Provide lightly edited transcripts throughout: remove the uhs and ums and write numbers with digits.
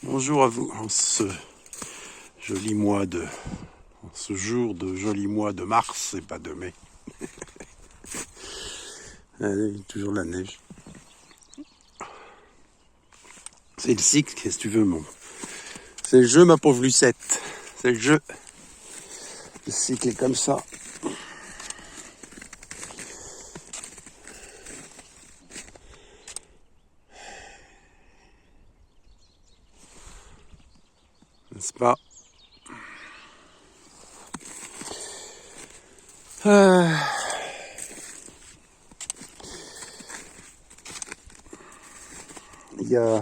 Bonjour à vous en ce joli mois de... en ce jour de joli mois de mars et pas de mai. Toujours la neige. C'est le cycle, qu'est-ce que tu veux mon... C'est le jeu ma pauvre Lucette. C'est le jeu. Le cycle est comme ça. N'est-ce pas? Il y a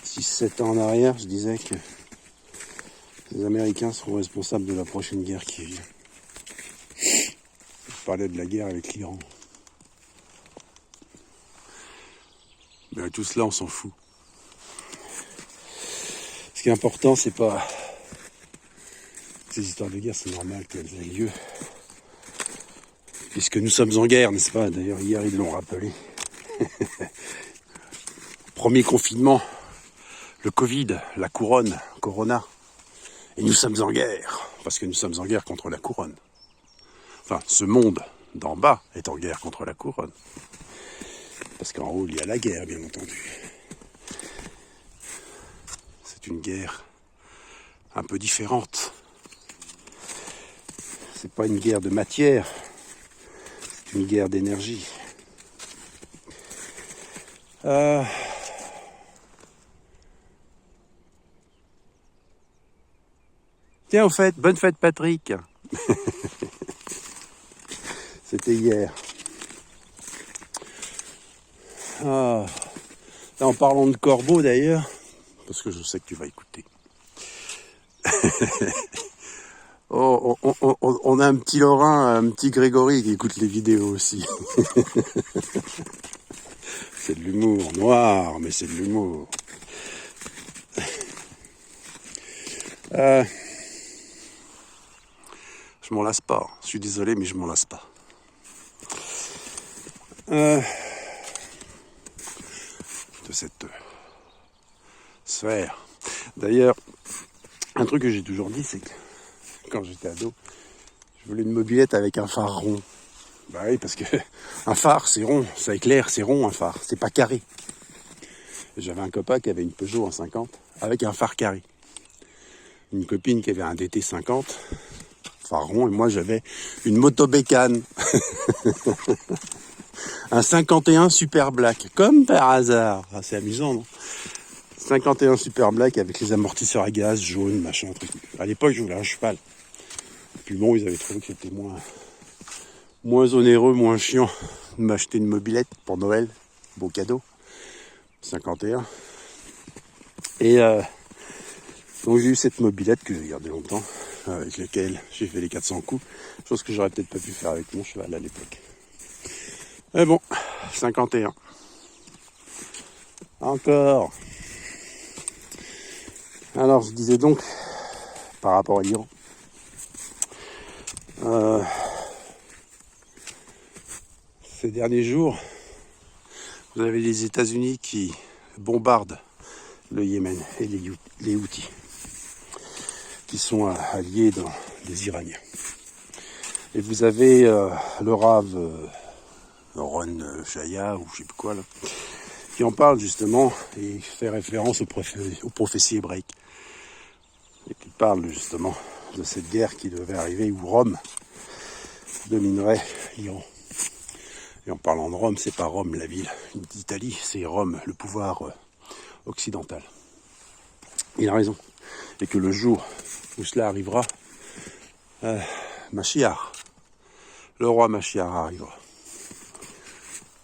6-7 ans en arrière, je disais que les Américains seront responsables de la prochaine guerre qui vient. Je parlais de la guerre avec l'Iran. Mais tout cela, on s'en fout. Ce qui est important, c'est pas... Ces histoires de guerre, c'est normal qu'elles aient lieu. Puisque nous sommes en guerre, n'est-ce pas? D'ailleurs, hier, ils l'ont rappelé. Premier confinement, le Covid, la couronne, Corona. Et nous sommes en guerre, parce que nous sommes en guerre contre la couronne. Enfin, ce monde d'en bas est en guerre contre la couronne. Parce qu'en haut, il y a la guerre, bien entendu. C'est une guerre un peu différente. C'est pas une guerre de matière, c'est une guerre d'énergie. Tiens, au fait, bonne fête Patrick. C'était hier. Là, en parlant de corbeaux d'ailleurs, parce que je sais que tu vas écouter. On a un petit Lorrain, un petit Grégory qui écoute les vidéos aussi. C'est de l'humour noir, mais c'est de l'humour. Je m'en lasse pas. Je suis désolé, mais je m'en lasse pas. De cette sphère. D'ailleurs, un truc que j'ai toujours dit, c'est que quand j'étais ado, je voulais une mobilette avec un phare rond. Bah oui, parce que un phare, c'est rond, ça éclaire, c'est rond un phare, c'est pas carré. J'avais un copain qui avait une Peugeot en 50 avec un phare carré. Une copine qui avait un DT 50, phare rond, et moi j'avais une moto bécane. Un 51 Super Black, comme par hasard. Ah, c'est amusant, non? 51 Super Black avec les amortisseurs à gaz, jaune, machin, truc. À l'époque, je voulais un cheval. Puis bon, ils avaient trouvé que c'était moins onéreux, moins chiant de m'acheter une mobilette pour Noël. Beau cadeau. 51. Et donc j'ai eu cette mobilette que j'ai gardée longtemps, avec laquelle j'ai fait les 400 coups. Chose que j'aurais peut-être pas pu faire avec mon cheval à l'époque. Mais bon, 51. Encore. Alors je disais donc, par rapport à l'Iran, ces derniers jours, vous avez les États-Unis qui bombardent le Yémen et les Houthis, qui sont alliés dans des Iraniens. Et vous avez le Rav Ron Shaya, ou je sais plus quoi, là, qui en parle justement et fait référence aux prophéties hébraïques. Et qui parle justement de cette guerre qui devait arriver où Rome dominerait l'Iran. Et en parlant de Rome, c'est pas Rome la ville d'Italie, c'est Rome, le pouvoir occidental. Il a raison. Et que le jour où cela arrivera, Mashiach, le roi Mashiach arrivera.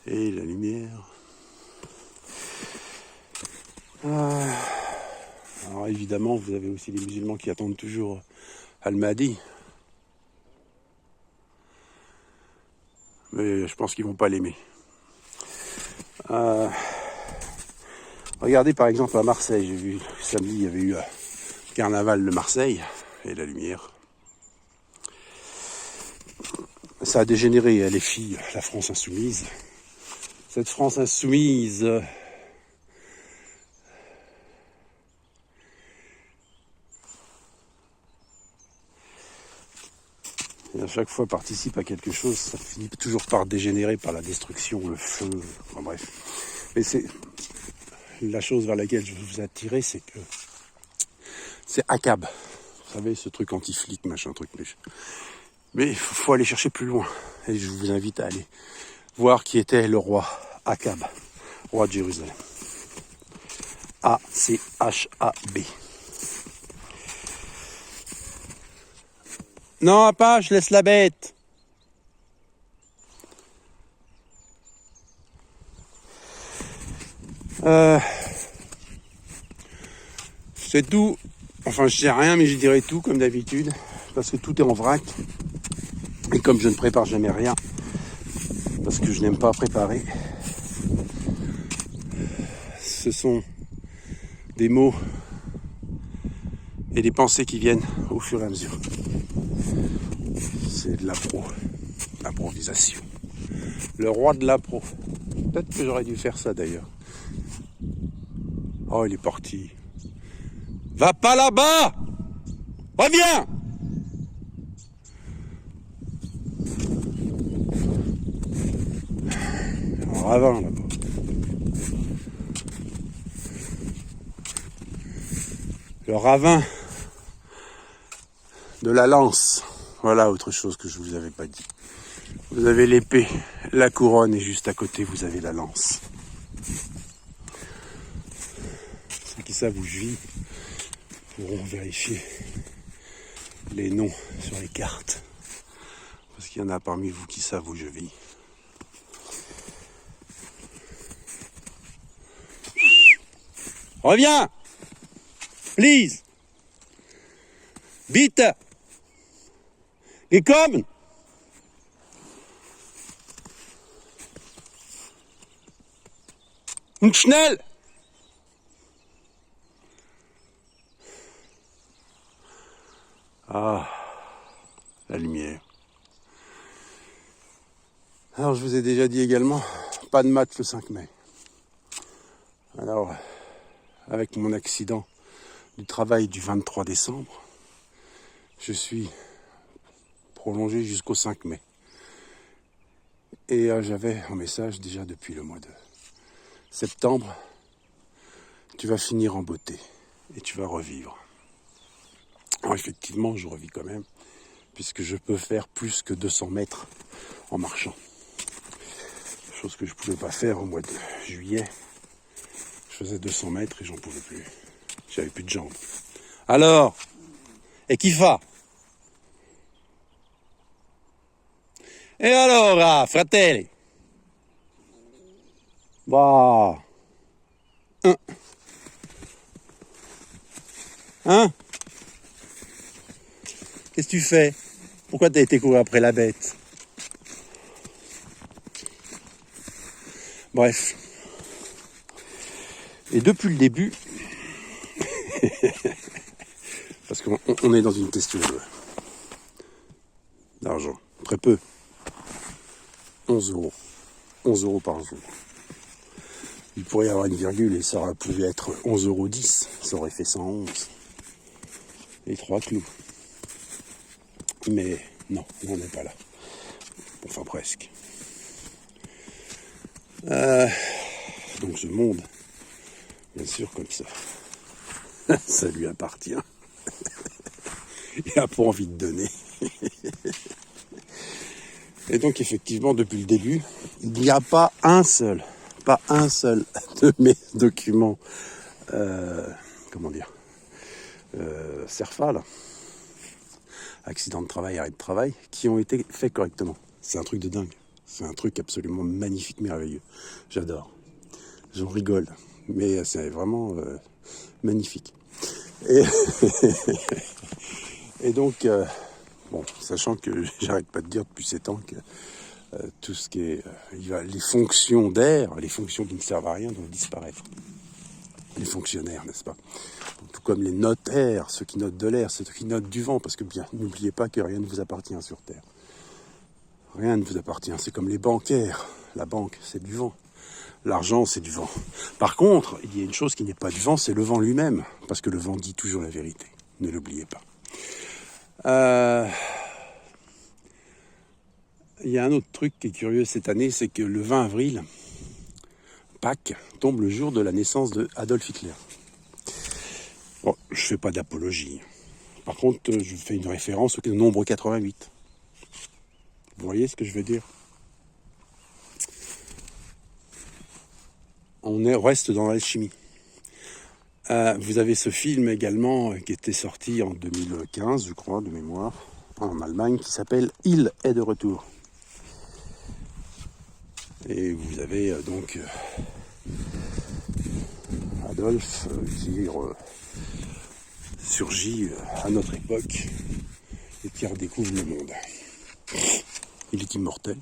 Et la lumière. Alors évidemment, vous avez aussi les musulmans qui attendent toujours Al-Mahdi. Mais je pense qu'ils vont pas l'aimer. Regardez par exemple à Marseille, j'ai vu samedi, il y avait eu carnaval de Marseille et la lumière. Ça a dégénéré, les filles, la France insoumise. Cette France insoumise Et à chaque fois participe à quelque chose, ça finit toujours par dégénérer par la destruction, le feu, enfin bref. Mais c'est la chose vers laquelle je veux vous attirer, c'est que c'est ACAB. Vous savez, ce truc anti-flic, machin truc. Mais il faut aller chercher plus loin. Et je vous invite à aller voir qui était le roi ACAB, roi de Jérusalem. A-C-H-A-B. Non, Apache, laisse la bête. C'est tout. Enfin, je sais rien, mais je dirais tout comme d'habitude, parce que tout est en vrac. Et comme je ne prépare jamais rien, parce que je n'aime pas préparer, ce sont des mots et des pensées qui viennent au fur et à mesure. C'est de l'improvisation. Le roi de l'impro. Peut-être que j'aurais dû faire ça d'ailleurs. Oh, il est parti. Va pas là-bas! Reviens! Un ravin là-bas. Le ravin de la lance. Voilà autre chose que je vous avais pas dit. Vous avez l'épée, la couronne et juste à côté vous avez la lance. Ceux qui savent où je vis pourront vérifier les noms sur les cartes. Parce qu'il y en a parmi vous qui savent où je vis. Reviens! Please! Bitte! Gekommen! Und schnell! Ah, la lumière. Alors, je vous ai déjà dit également, pas de match le 5 mai. Alors, avec mon accident du travail du 23 décembre, je suis prolongé jusqu'au 5 mai. Et j'avais un message déjà depuis le mois de septembre. Tu vas finir en beauté et tu vas revivre. Alors effectivement, je revis quand même, puisque je peux faire plus que 200 mètres en marchant. Chose que je ne pouvais pas faire au mois de juillet. Je faisais 200 mètres et j'en pouvais plus. J'avais plus de jambes. Alors, et qui fa? Et allora, fratelli? Bah. Hein? Qu'est-ce que tu fais? Pourquoi t'as été courir après la bête? Bref. Et depuis le début, parce qu'on est dans une question d'argent, très peu. 11 euros. 11 euros par jour. Il pourrait y avoir une virgule et ça aurait pu être 11,10 euros. Ça aurait fait 111. Et 3 clous. Mais non, on n'est pas là. Enfin presque. Donc ce monde, bien sûr comme ça, ça lui appartient. Il n'a pas envie de donner. Et donc effectivement, depuis le début, il n'y a pas un seul de mes documents, CERFA, accident de travail, arrêt de travail, qui ont été faits correctement. C'est un truc de dingue. C'est un truc absolument magnifique, merveilleux. J'adore. J'en rigole. Mais c'est vraiment magnifique. Et, et donc, bon, sachant que j'arrête pas de dire depuis ces temps que tout ce qui est... les fonctions d'air, les fonctions qui ne servent à rien doivent disparaître. Les fonctionnaires, n'est-ce pas? Tout comme les notaires, ceux qui notent de l'air, ceux qui notent du vent, parce que bien, n'oubliez pas que rien ne vous appartient sur Terre. Rien ne vous appartient. C'est comme les bancaires. La banque, c'est du vent. L'argent, c'est du vent. Par contre, il y a une chose qui n'est pas du vent, c'est le vent lui-même. Parce que le vent dit toujours la vérité. Ne l'oubliez pas. il y a un autre truc qui est curieux cette année, c'est que le 20 avril, Pâques, tombe le jour de la naissance de Adolf Hitler. Bon, je fais pas d'apologie. Par contre, je fais une référence au nombre 88. Vous voyez ce que je veux dire? Reste dans l'alchimie. Vous avez ce film également qui était sorti en 2015, je crois, de mémoire, en Allemagne, qui s'appelle « Il est de retour ». Et vous avez donc Adolphe qui surgit à notre époque et qui redécouvre le monde. Il est immortel.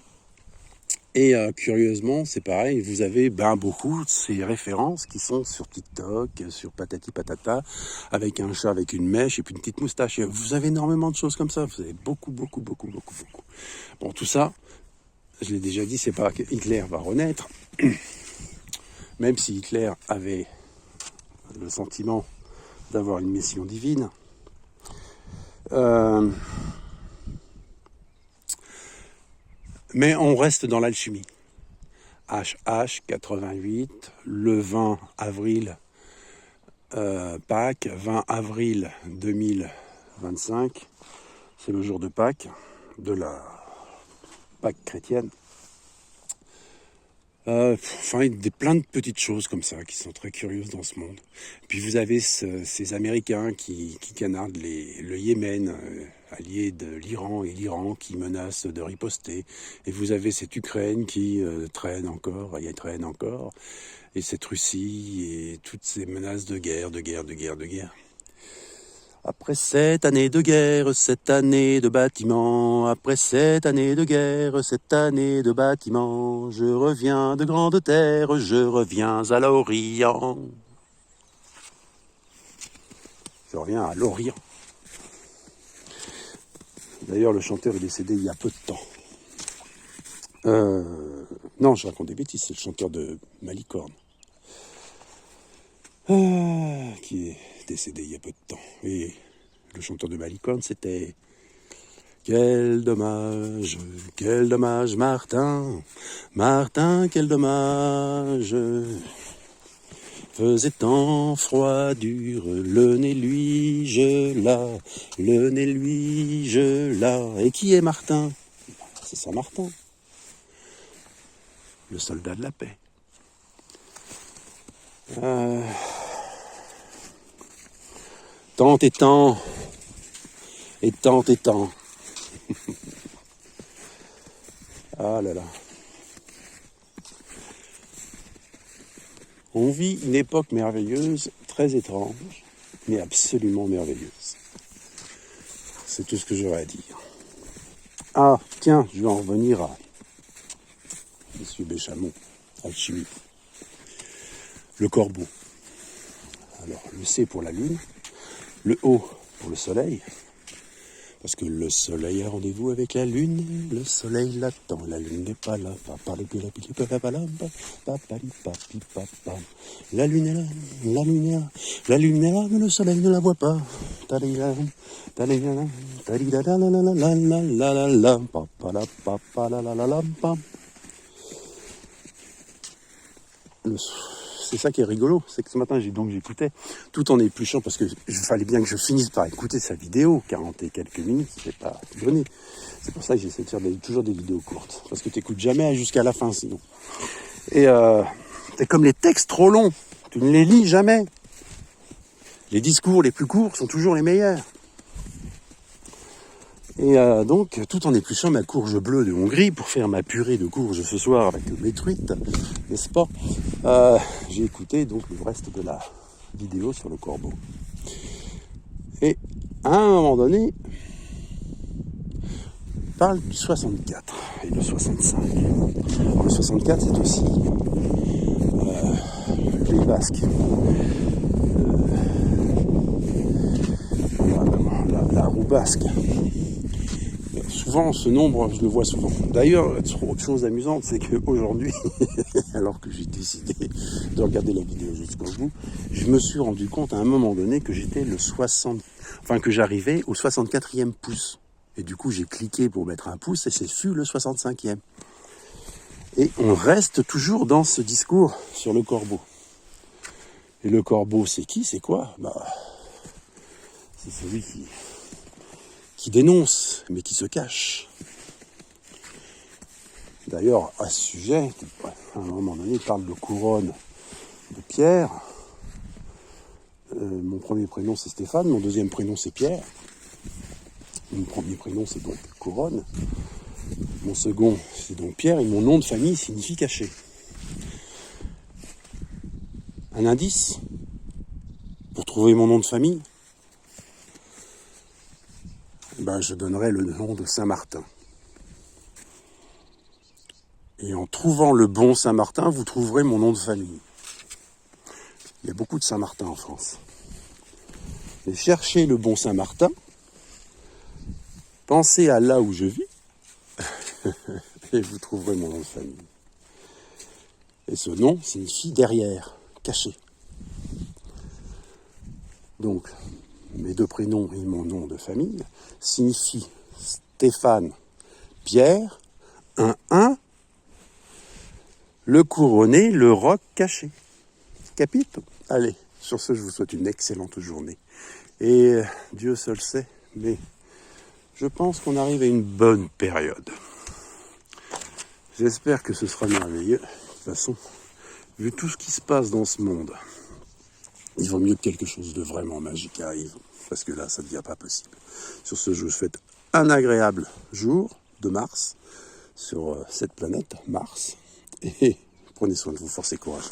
Et curieusement, c'est pareil, vous avez beaucoup de ces références qui sont sur TikTok, sur Patati Patata, avec un chat avec une mèche et puis une petite moustache. Et vous avez énormément de choses comme ça, vous avez beaucoup. Bon, tout ça, je l'ai déjà dit, c'est pas que Hitler va renaître, même si Hitler avait le sentiment d'avoir une mission divine. Mais on reste dans l'alchimie. HH 88, le 20 avril, Pâques, 20 avril 2025, c'est le jour de Pâques, de la Pâques chrétienne. Plein de petites choses comme ça qui sont très curieuses dans ce monde. Puis vous avez ces Américains qui canardent le Yémen, allié de l'Iran, et l'Iran qui menace de riposter. Et vous avez cette Ukraine qui traîne encore, et cette Russie, et toutes ces menaces de guerre. Après 7 années de guerre, 7 années de bâtiment, après 7 années de guerre, 7 années de bâtiment, je reviens de grande terre, je reviens à l'Orient. Je reviens à l'Orient. D'ailleurs, le chanteur est décédé il y a peu de temps. Non, je raconte des bêtises, c'est le chanteur de Malicorne. Qui est décédé il y a peu de temps. Et le chanteur de Malicorne, c'était « Quel dommage, Martin, Martin, quel dommage !» Faisait tant froid dur, le nez lui gela, le nez lui gela. Et qui est Martin? C'est Saint-Martin, le soldat de la paix. Tant et tant, et tant et tant. Ah là là. On vit une époque merveilleuse, très étrange, mais absolument merveilleuse. C'est tout ce que j'aurais à dire. Ah, tiens, je vais en revenir à M. Béchamon, alchimie. Le corbeau. Alors, le C pour la lune, le O pour le soleil, parce que le soleil a rendez-vous avec la lune, le soleil l'attend, la lune n'est pas là. La lune est là, la lune est là, la lune est là, mais le soleil ne la voit pas. C'est ça qui est rigolo, c'est que ce matin j'écoutais tout en épluchant parce que fallait bien que je finisse par écouter sa vidéo, 40 et quelques minutes, c'est pas donné. C'est pour ça que j'essaie de faire toujours des vidéos courtes, parce que tu n'écoutes jamais jusqu'à la fin sinon. Et c'est comme les textes trop longs, tu ne les lis jamais. Les discours les plus courts sont toujours les meilleurs. Et donc, tout en épluchant ma courge bleue de Hongrie pour faire ma purée de courge ce soir avec mes truites, n'est-ce pas, j'ai écouté donc le reste de la vidéo sur le corbeau. Et à un moment donné, on parle du 64 et le 65. Alors, le 64, c'est aussi le Pays Basque. La roue basque. Souvent, ce nombre, je le vois souvent. D'ailleurs, autre chose amusante, c'est qu'aujourd'hui, alors que j'ai décidé de regarder la vidéo jusqu'au bout, je me suis rendu compte à un moment donné que j'étais que j'arrivais au 64e pouce. Et du coup, j'ai cliqué pour mettre un pouce et c'est fut le 65e. Et on reste toujours dans ce discours sur le corbeau. Et le corbeau, c'est qui? C'est quoi? C'est celui qui dénonce, mais qui se cache. D'ailleurs, à ce sujet, à un moment donné, il parle de couronne de Pierre. Mon premier prénom, c'est Stéphane. Mon deuxième prénom, c'est Pierre. Mon premier prénom, c'est donc Couronne. Mon second, c'est donc Pierre. Et mon nom de famille signifie caché. Un indice pour trouver mon nom de famille, je donnerai le nom de Saint-Martin. Et en trouvant le bon Saint-Martin, vous trouverez mon nom de famille. Il y a beaucoup de Saint-Martin en France. Et cherchez le bon Saint-Martin, pensez à là où je vis, et vous trouverez mon nom de famille. Et ce nom signifie derrière, caché. Donc, mes deux prénoms et mon nom de famille signifient Stéphane, Pierre, un, le couronné, le roc caché. Capite? Allez, sur ce, je vous souhaite une excellente journée. Et Dieu seul sait, mais je pense qu'on arrive à une bonne période. J'espère que ce sera merveilleux. De toute façon, vu tout ce qui se passe dans ce monde, il vaut mieux que quelque chose de vraiment magique arrive, parce que là, ça ne devient pas possible. Sur ce, je vous souhaite un agréable jour de Mars, sur cette planète, Mars, et prenez soin de vous, force et courage.